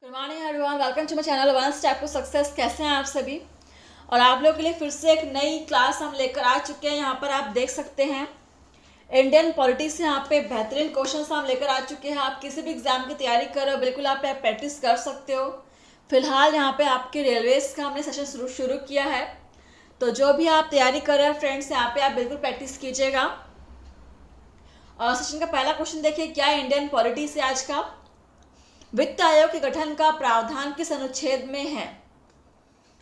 Good morning everyone, welcome to my channel one step to success. कैसे हैं आप सभी? और आप लोगों के लिए फिर से एक नई क्लास हम लेकर आ चुके हैं। यहाँ पर आप देख सकते हैं इंडियन पॉलिटिक्स से यहाँ पे बेहतरीन क्वेश्चंस हम लेकर आ चुके हैं। आप किसी भी एग्जाम की तैयारी कर रहे हो, बिल्कुल आप प्रैक्टिस कर सकते हो। फिलहाल यहाँ पे आपके रेलवेज का हमने सेशन शुरू किया है, तो जो भी आप तैयारी कर रहे हैं फ्रेंड्स, यहाँ पे आप बिल्कुल प्रैक्टिस कीजिएगा। और सेशन का पहला क्वेश्चन देखिए, क्या इंडियन पॉलिटी से आज का वित्त आयोग के गठन का प्रावधान किस अनुच्छेद में है?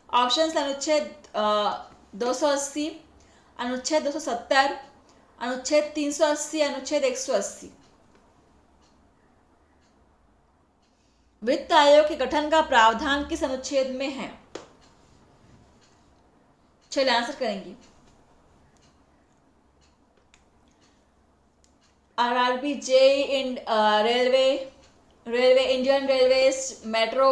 ऑप्शन अनुच्छेद 280, अनुच्छेद 270, अनुच्छेद 380, अनुच्छेद 180। वित्त आयोग के गठन का प्रावधान किस अनुच्छेद में है? चलिए आंसर करेंगे। RRB, JE, railway, Indian railways, metro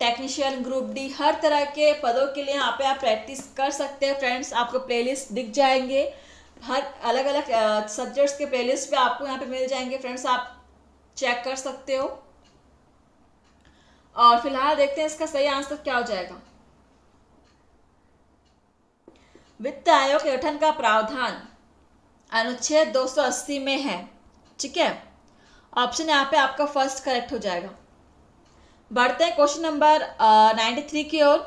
technician, group D, हर तरह के पदों के लिए यहाँ पे आप प्रैक्टिस कर सकते हैं फ्रेंड्स। आपको प्लेलिस्ट दिख जाएंगे, हर अलग अलग सब्जेक्ट्स के प्लेलिस्ट पे आपको यहाँ पे मिल जाएंगे फ्रेंड्स, आप चेक कर सकते हो। और फिलहाल देखते हैं इसका सही आंसर क्या हो जाएगा। वित्त आयोग के गठन का प्रावधान अनुच्छेद 280 में है, ठीक है। ऑप्शन यहाँ पे आपका फर्स्ट करेक्ट हो जाएगा। बढ़ते हैं क्वेश्चन नंबर 93 की ओर।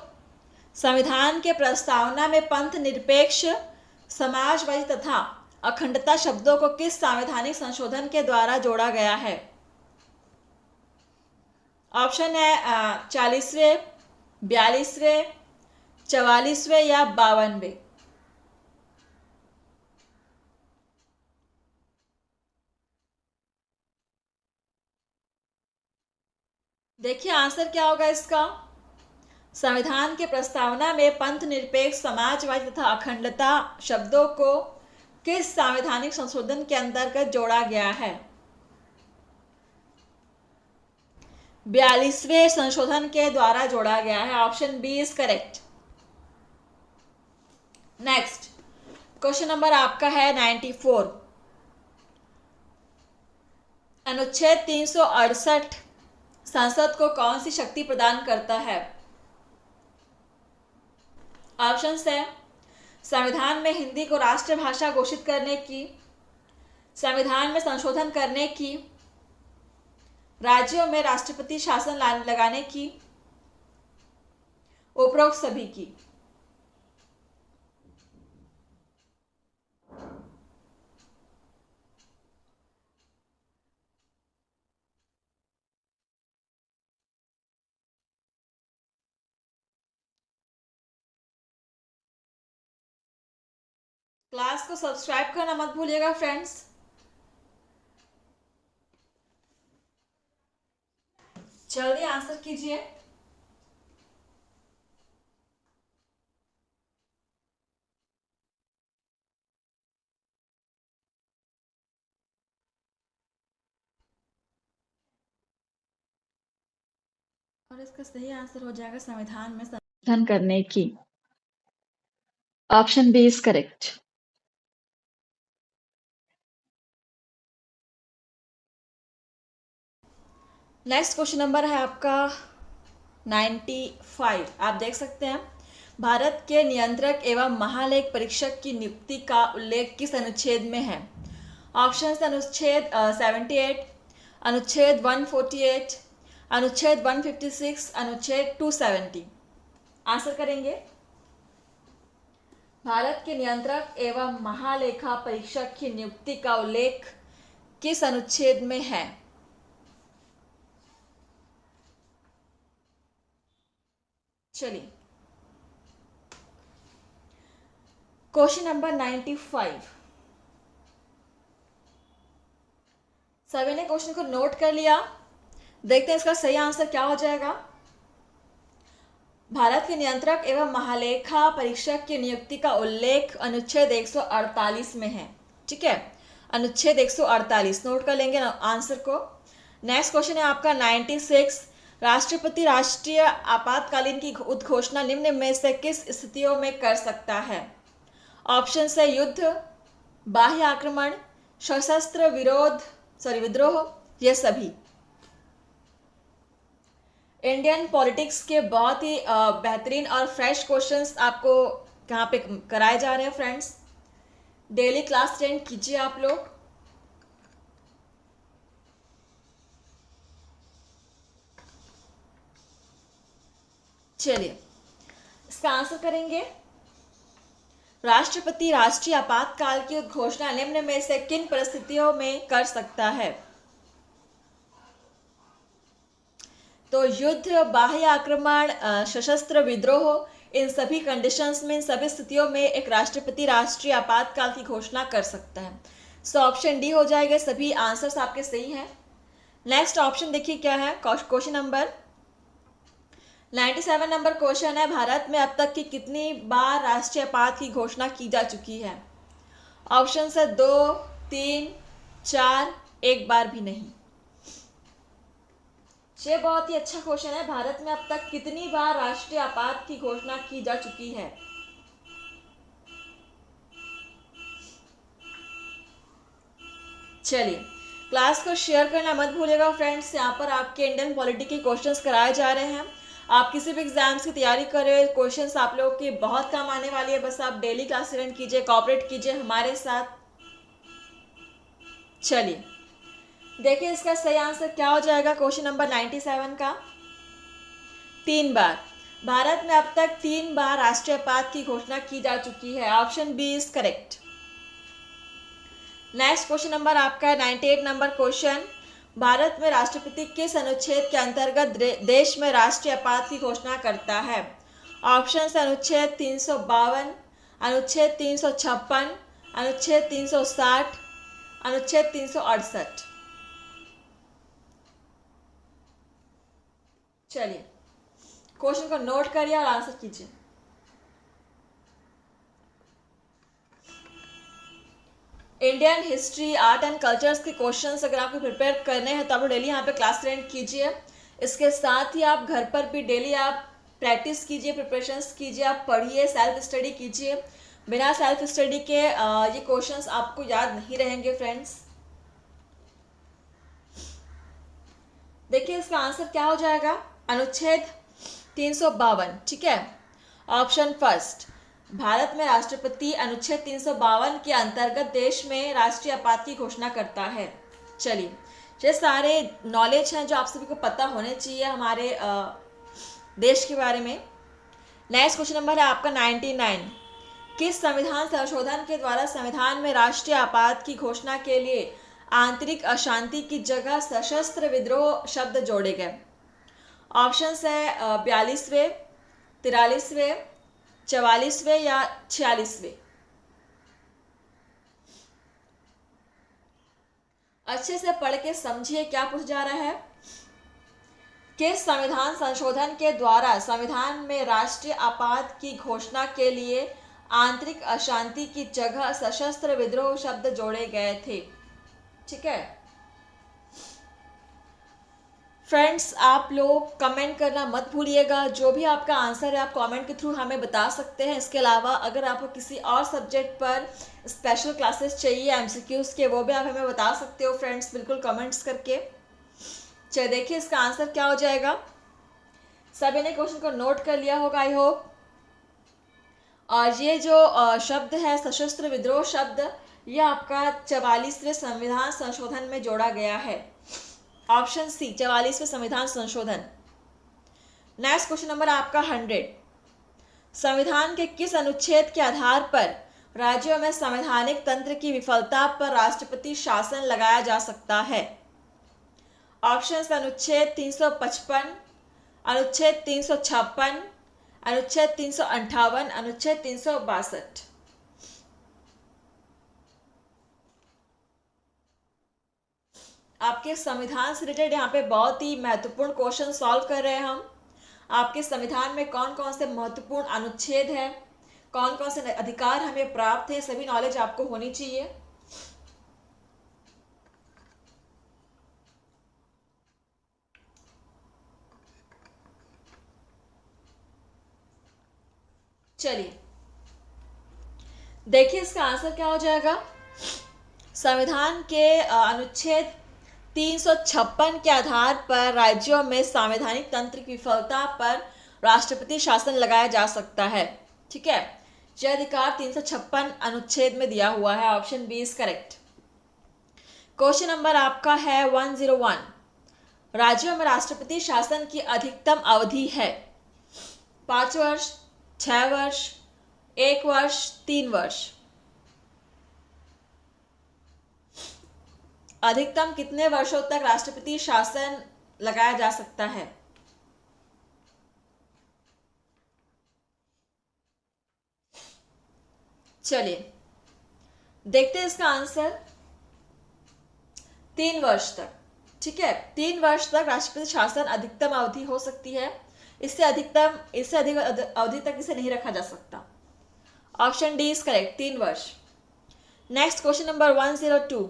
संविधान के प्रस्तावना में पंथ निरपेक्ष, समाजवादी तथा अखंडता शब्दों को किस संवैधानिक संशोधन के द्वारा जोड़ा गया है? ऑप्शन है 40वें, 42वें, 44वें या 52वें। देखिए आंसर क्या होगा इसका। संविधान के प्रस्तावना में पंथ निरपेक्ष, समाजवादी तथा अखंडता शब्दों को किस संवैधानिक संशोधन के अंतर्गत जोड़ा गया है? 42वें संशोधन के द्वारा जोड़ा गया है। Option B is correct. Next question number आपका है 94। अनुच्छेद 368 संसद को कौन सी शक्ति प्रदान करता है? ऑप्शन है संविधान में हिंदी को राष्ट्रभाषा घोषित करने की, संविधान में संशोधन करने की, राज्यों में राष्ट्रपति शासन लगाने की, उपरोक्त सभी की। क्लास को सब्सक्राइब करना मत भूलिएगा फ्रेंड्स। जल्दी आंसर कीजिए। और इसका सही आंसर हो जाएगा संविधान में संशोधन करने की। Option B is correct. Next question number है आपका 95। आप देख सकते हैं भारत के नियंत्रक एवं महालेख परीक्षक की नियुक्ति का उल्लेख किस अनुच्छेद में है? ऑप्शन अनुच्छेद 78, अनुच्छेद 148, अनुच्छेद 156, अनुच्छेद 270। आंसर करेंगे। भारत के नियंत्रक एवं महालेखा परीक्षक की नियुक्ति का उल्लेख किस अनुच्छेद में है? चलिए क्वेश्चन नंबर 95। सभी ने क्वेश्चन को नोट कर लिया? देखते हैं इसका सही आंसर क्या हो जाएगा। भारत के नियंत्रक एवं महालेखा परीक्षक की नियुक्ति का उल्लेख अनुच्छेद 148 में है, ठीक है। अनुच्छेद 148 नोट कर लेंगे आंसर को। नेक्स्ट क्वेश्चन है आपका 96। राष्ट्रपति राष्ट्रीय आपातकालीन की उद्घोषणा निम्न में से किस स्थितियों में कर सकता है? ऑप्शन है युद्ध, बाह्य आक्रमण, सशस्त्र विद्रोह, ये सभी। इंडियन पॉलिटिक्स के बहुत ही बेहतरीन और फ्रेश क्वेश्चंस आपको यहाँ पे कराए जा रहे हैं फ्रेंड्स। डेली क्लास अटेंड कीजिए आप लोग। चलिए इसका आंसर करेंगे। राष्ट्रपति राष्ट्रीय आपातकाल की घोषणा निम्न में से किन परिस्थितियों में कर सकता है? तो युद्ध, बाह्य आक्रमण, सशस्त्र विद्रोह, इन सभी कंडीशंस में, इन सभी स्थितियों में एक राष्ट्रपति राष्ट्रीय आपातकाल की घोषणा कर सकता है। सो ऑप्शन डी हो जाएगा। सभी आंसर्स आपके सही हैं। नेक्स्ट ऑप्शन देखिए क्या है। क्वेश्चन नंबर 97 नंबर क्वेश्चन है, भारत में अब तक की कितनी बार राष्ट्रीय आपात की घोषणा की जा चुकी है? ऑप्शन है 2, 3, 4, एक बार भी नहीं। ये बहुत ही अच्छा क्वेश्चन है। भारत में अब तक कितनी बार राष्ट्रीय आपात की घोषणा की जा चुकी है? चलिए क्लास को शेयर करना मत भूलिएगा फ्रेंड्स। यहाँ पर आपके इंडियन पॉलिटी के क्वेश्चंस कराए जा रहे हैं। आप किसी भी एग्जाम्स की तैयारी कर रहे हो, क्वेश्चंस आप लोगों की बहुत काम आने वाली है। बस आप डेली क्लास अटेंड कीजिए, कोऑपरेट कीजिए हमारे साथ। चलिए देखिए इसका सही आंसर क्या हो जाएगा क्वेश्चन नंबर 97 का। 3 बार। भारत में अब तक 3 बार राष्ट्रीय आपात की घोषणा की जा चुकी है। Option B is correct. Next question number आपका है 98 नंबर क्वेश्चन, भारत में राष्ट्रपति किस अनुच्छेद के अंतर्गत देश में राष्ट्रीय आपात की घोषणा करता है? ऑप्शन अनुच्छेद 352, अनुच्छेद 356, अनुच्छेद 360, अनुच्छेद 368। चलिए क्वेश्चन को नोट करिए और आंसर कीजिए। Indian history, art and cultures के क्वेश्चंस अगर आपको प्रिपेयर करने हैं तो आप डेली यहाँ पे क्लास अटेंड कीजिए। इसके साथ ही आप घर पर भी डेली आप प्रैक्टिस कीजिए, प्रिपरेशंस कीजिए, आप पढ़िए, सेल्फ स्टडी कीजिए। बिना सेल्फ स्टडी के ये क्वेश्चंस आपको याद नहीं रहेंगे फ्रेंड्स। देखिए इसका आंसर क्या हो जाएगा। अनुच्छेद 352, ठीक है। ऑप्शन फर्स्ट, भारत में राष्ट्रपति अनुच्छेद 352 के अंतर्गत देश में राष्ट्रीय आपात की घोषणा करता है। चलिए ये सारे नॉलेज हैं जो आप सभी को पता होने चाहिए हमारे देश के बारे में। नेक्स्ट क्वेश्चन नंबर है आपका 99, किस संविधान संशोधन के द्वारा संविधान में राष्ट्रीय आपात की घोषणा के लिए आंतरिक अशांति की जगह सशस्त्र विद्रोह शब्द जोड़े गए? ऑप्शंस है 42वें, 43वें, 44वें या 46वें। अच्छे से पढ़ के समझिए क्या पूछा जा रहा है। किस संविधान संशोधन के द्वारा संविधान में राष्ट्रीय आपात की घोषणा के लिए आंतरिक अशांति की जगह सशस्त्र विद्रोह शब्द जोड़े गए थे? ठीक है फ्रेंड्स, आप लोग कमेंट करना मत भूलिएगा। जो भी आपका आंसर है आप कमेंट के थ्रू हमें बता सकते हैं। इसके अलावा अगर आपको किसी और सब्जेक्ट पर स्पेशल क्लासेस चाहिए एमसीक्यूज के, वो भी आप हमें बता सकते हो फ्रेंड्स, बिल्कुल कमेंट्स करके। चलिए देखिए इसका आंसर क्या हो जाएगा। सभी ने क्वेश्चन को नोट कर लिया होगा आई होप। और ये जो शब्द है सशस्त्र विद्रोह शब्द, ये आपका 44वें संविधान संशोधन में जोड़ा गया है। ऑप्शन सी 44वें संविधान संशोधन। नेक्स्ट क्वेश्चन नंबर आपका 100, संविधान के किस अनुच्छेद के आधार पर राज्यों में संवैधानिक तंत्र की विफलता पर राष्ट्रपति शासन लगाया जा सकता है? ऑप्शन अनुच्छेद 355, अनुच्छेद 356, अनुच्छेद 358, अनुच्छेद 362। आपके संविधान से रिलेटेड यहाँ पे बहुत ही महत्वपूर्ण क्वेश्चन सॉल्व कर रहे हैं हम। आपके संविधान में कौन कौन से महत्वपूर्ण अनुच्छेद है, कौन कौन से अधिकार हमें प्राप्त है, सभी नॉलेज आपको होनी चाहिए। चलिए देखिए इसका आंसर क्या हो जाएगा। संविधान के अनुच्छेद 356 के आधार पर राज्यों में संवैधानिक तंत्र की विफलता पर राष्ट्रपति शासन लगाया जा सकता है। ठीक है, यह अधिकार 356 अनुच्छेद में दिया हुआ है। Option B is correct. Question number आपका है 101। राज्यों में राष्ट्रपति शासन की अधिकतम अवधि है 5 वर्ष, 6 वर्ष, 1 वर्ष, 3 वर्ष। अधिकतम कितने वर्षों तक राष्ट्रपति शासन लगाया जा सकता है? चलिए देखते हैं इसका आंसर। 3 वर्ष तक। ठीक है, 3 वर्ष तक राष्ट्रपति शासन अधिकतम अवधि हो सकती है। इससे अधिक अवधि तक इसे नहीं रखा जा सकता। ऑप्शन डी इज करेक्ट, 3 वर्ष। Next question number 102।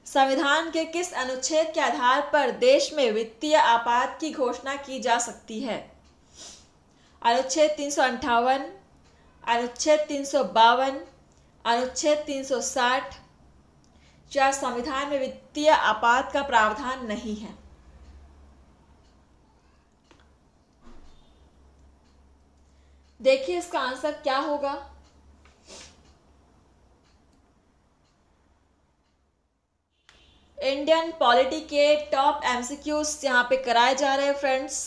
संविधान के किस अनुच्छेद के आधार पर देश में वित्तीय आपात की घोषणा की जा सकती है? अनुच्छेद 358, अनुच्छेद 352, अनुच्छेद 360 या संविधान में वित्तीय आपात का प्रावधान नहीं है? देखिए इसका आंसर क्या होगा। इंडियन पॉलिटी के टॉप एमसीक्यूज यहाँ पे कराए जा रहे हैं फ्रेंड्स।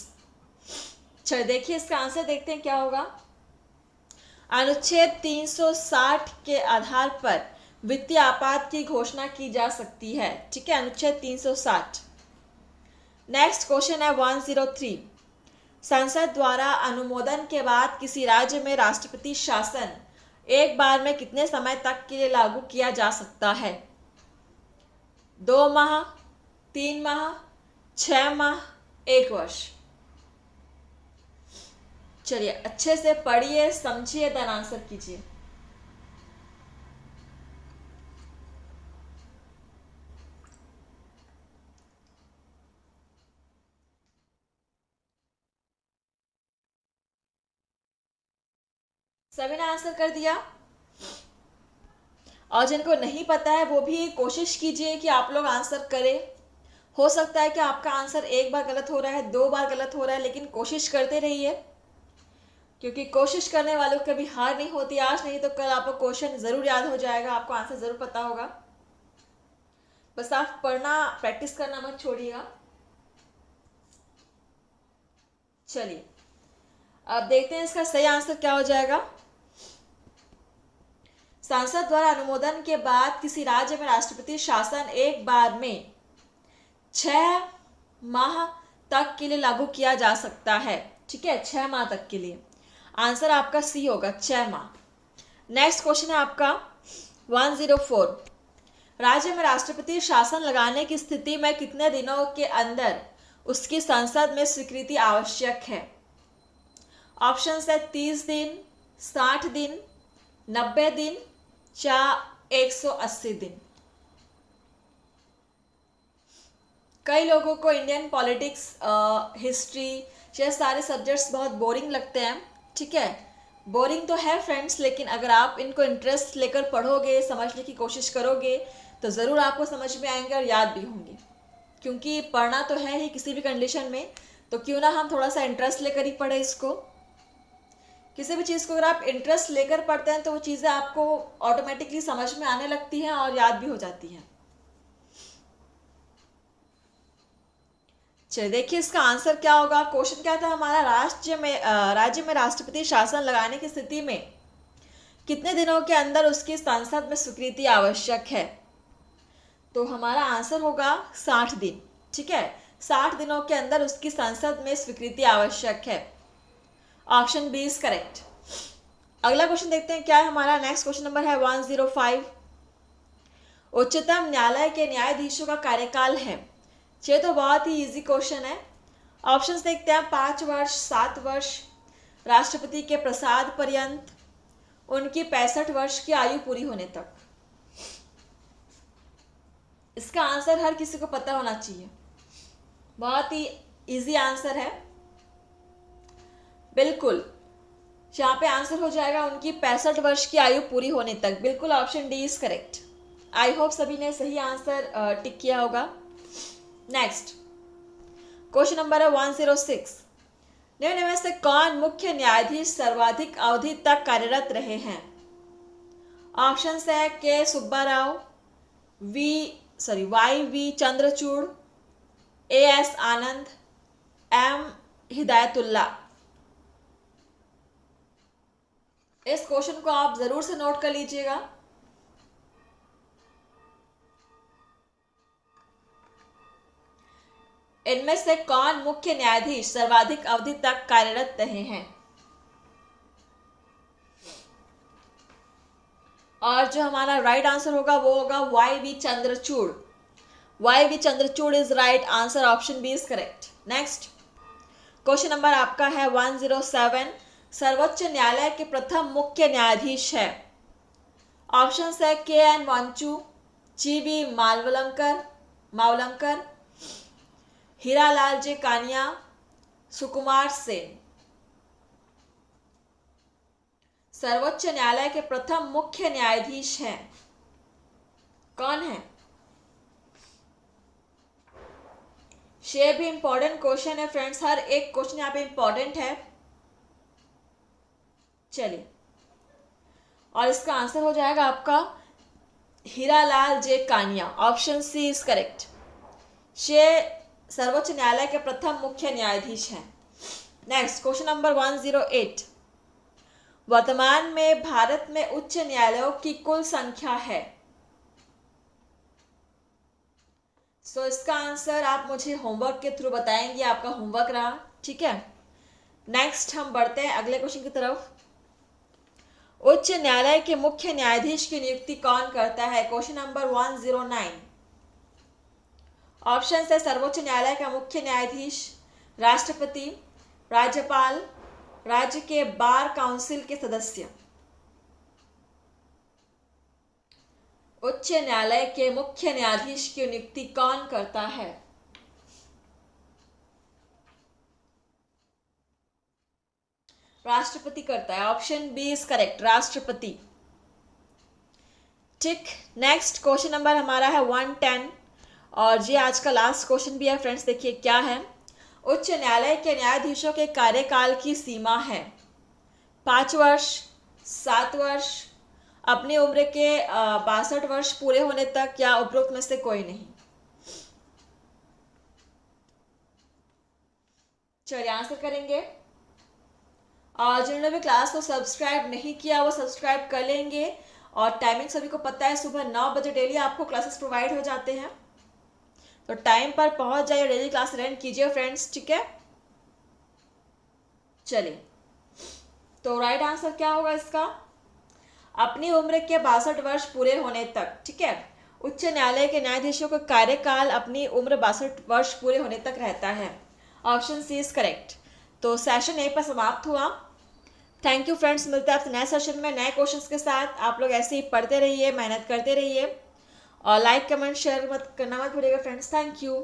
चलिए देखिए इसका आंसर देखते हैं क्या होगा। अनुच्छेद 360 के आधार पर वित्तीय आपात की घोषणा की जा सकती है। ठीक है, अनुच्छेद 360। नेक्स्ट क्वेश्चन है 103। संसद द्वारा अनुमोदन के बाद किसी राज्य में राष्ट्रपति शासन एक बार में कितने समय तक के लिए लागू किया जा सकता है? 2 माह, 3 माह, 6 माह, 1 वर्ष। चलिए अच्छे से पढ़िए, समझिए, देन आंसर कीजिए। सभी ने आंसर कर दिया? और जिनको नहीं पता है वो भी कोशिश कीजिए कि आप लोग आंसर करें। हो सकता है कि आपका आंसर एक बार गलत हो रहा है, 2 बार गलत हो रहा है, लेकिन कोशिश करते रहिए, क्योंकि कोशिश करने वालों को कभी हार नहीं होती। आज नहीं तो कल आपको क्वेश्चन ज़रूर याद हो जाएगा, आपको आंसर ज़रूर पता होगा। बस आप पढ़ना प्रैक्टिस करना मत छोड़िएगा। चलिए अब देखते हैं इसका सही आंसर क्या हो जाएगा। संसद द्वारा अनुमोदन के बाद किसी राज्य में राष्ट्रपति शासन एक बार में 6 माह तक के लिए लागू किया जा सकता है। ठीक है, 6 माह तक के लिए। आंसर आपका सी होगा, 6 माह। नेक्स्ट क्वेश्चन है आपका 104। राज्य में राष्ट्रपति शासन लगाने की स्थिति में कितने दिनों के अंदर उसकी संसद में स्वीकृति आवश्यक है? ऑप्शन है 30 दिन, 60 दिन, 90 दिन या 180 दिन। कई लोगों को इंडियन पॉलिटिक्स, हिस्ट्री ये सारे सब्जेक्ट्स बहुत बोरिंग लगते हैं। ठीक है, बोरिंग तो है फ्रेंड्स, लेकिन अगर आप इनको इंटरेस्ट लेकर पढ़ोगे, समझने की कोशिश करोगे तो ज़रूर आपको समझ में आएंगे और याद भी होंगे। क्योंकि पढ़ना तो है ही किसी भी कंडीशन में, तो क्यों ना हम थोड़ा सा इंटरेस्ट लेकर ही पढ़े इसको। किसी भी चीज़ को अगर आप इंटरेस्ट लेकर पढ़ते हैं तो वो चीज़ें आपको ऑटोमेटिकली समझ में आने लगती हैं और याद भी हो जाती हैं। चलिए देखिए इसका आंसर क्या होगा। क्वेश्चन क्या था हमारा, राज्य में राष्ट्रपति शासन लगाने की स्थिति में कितने दिनों के अंदर उसकी संसद में स्वीकृति आवश्यक है? तो हमारा आंसर होगा 60 दिन। ठीक है, 60 दिनों के अंदर उसकी संसद में स्वीकृति आवश्यक है। Option B is correct. अगला क्वेश्चन देखते हैं क्या है हमारा। नेक्स्ट क्वेश्चन नंबर है 105। उच्चतम न्यायालय के न्यायाधीशों का कार्यकाल है। ये तो बहुत ही इजी क्वेश्चन है। ऑप्शंस देखते हैं 5 वर्ष, 7 वर्ष, राष्ट्रपति के प्रसाद पर्यंत, उनकी 65 वर्ष की आयु पूरी होने तक। इसका आंसर हर किसी को पता होना चाहिए, बहुत ही इजी आंसर है। बिल्कुल यहाँ पे आंसर हो जाएगा उनकी 65 वर्ष की आयु पूरी होने तक। बिल्कुल option D is correct. I hope सभी ने सही आंसर टिक किया होगा। नेक्स्ट क्वेश्चन नंबर है 106। निम्न में से कौन मुख्य न्यायाधीश सर्वाधिक अवधि तक कार्यरत रहे हैं? ऑप्शन है K Subbarao, Y V Chandrachud, A S Anand, M Hidayatullah. इस क्वेश्चन को आप जरूर से नोट कर लीजिएगा। इनमें से कौन मुख्य न्यायाधीश सर्वाधिक अवधि तक कार्यरत रहे हैं? और जो हमारा राइट आंसर होगा वो होगा Y V Chandrachud. Y V Chandrachud is right answer, option B is correct. Next question number आपका है 107। सर्वोच्च न्यायालय के प्रथम मुख्य न्यायाधीश है। ऑप्शन है K N Wanchoo, G V Mavalankar, Hiralal J Kania, Sukumar Sen. सर्वोच्च न्यायालय के प्रथम मुख्य न्यायाधीश हैं, कौन है? ये भी इंपॉर्टेंट क्वेश्चन है फ्रेंड्स, हर एक क्वेश्चन यहाँ पे इंपॉर्टेंट है। चलिए, और इसका आंसर हो जाएगा आपका Hiralal J Kania, option C is correct. ये सर्वोच्च न्यायालय के प्रथम मुख्य न्यायाधीश हैं। Next question number 108। वर्तमान में भारत में उच्च न्यायालयों की कुल संख्या है। सो इसका आंसर आप मुझे होमवर्क के थ्रू बताएंगे, आपका होमवर्क रहा, ठीक है। नेक्स्ट हम बढ़ते हैं अगले क्वेश्चन की तरफ। उच्च न्यायालय के मुख्य न्यायाधीश की नियुक्ति कौन करता है? Question number 109। ऑप्शन है सर्वोच्च न्यायालय का मुख्य न्यायाधीश, राष्ट्रपति, राज्यपाल, राज्य के बार काउंसिल के सदस्य। उच्च न्यायालय के मुख्य न्यायाधीश की नियुक्ति कौन करता है? राष्ट्रपति करता है, ऑप्शन बी इज करेक्ट, राष्ट्रपति। ठीक, नेक्स्ट क्वेश्चन नंबर हमारा है 110 और ये आज का लास्ट क्वेश्चन भी है फ्रेंड्स। देखिए क्या है। उच्च न्यायालय के न्यायाधीशों के कार्यकाल की सीमा है 5 वर्ष, 7 वर्ष, अपनी उम्र के 62 वर्ष पूरे होने तक, या उपरोक्त में से कोई नहीं। चलिए आंसर करेंगे। और जिन्होंने भी क्लास को सब्सक्राइब नहीं किया वो सब्सक्राइब कर लेंगे। और टाइमिंग सभी को पता है, सुबह 9 बजे डेली आपको क्लासेस प्रोवाइड हो जाते हैं, तो टाइम पर पहुंच जाइए, डेली क्लास अटेंड कीजिए फ्रेंड्स, ठीक है। चलिए, तो राइट आंसर क्या होगा इसका? अपनी उम्र के 62 वर्ष पूरे होने तक, ठीक है। उच्च न्यायालय के न्यायाधीशों का कार्यकाल अपनी उम्र 62 वर्ष पूरे होने तक रहता है, ऑप्शन सी इज करेक्ट। तो सेशन यहीं पर समाप्त हुआ। थैंक यू फ्रेंड्स, मिलते हैं आपसे नए सेशन में नए क्वेश्चंस के साथ। आप लोग ऐसे ही पढ़ते रहिए, मेहनत करते रहिए और लाइक कमेंट शेयर करना मत भूलिएगा फ्रेंड्स। Thank you.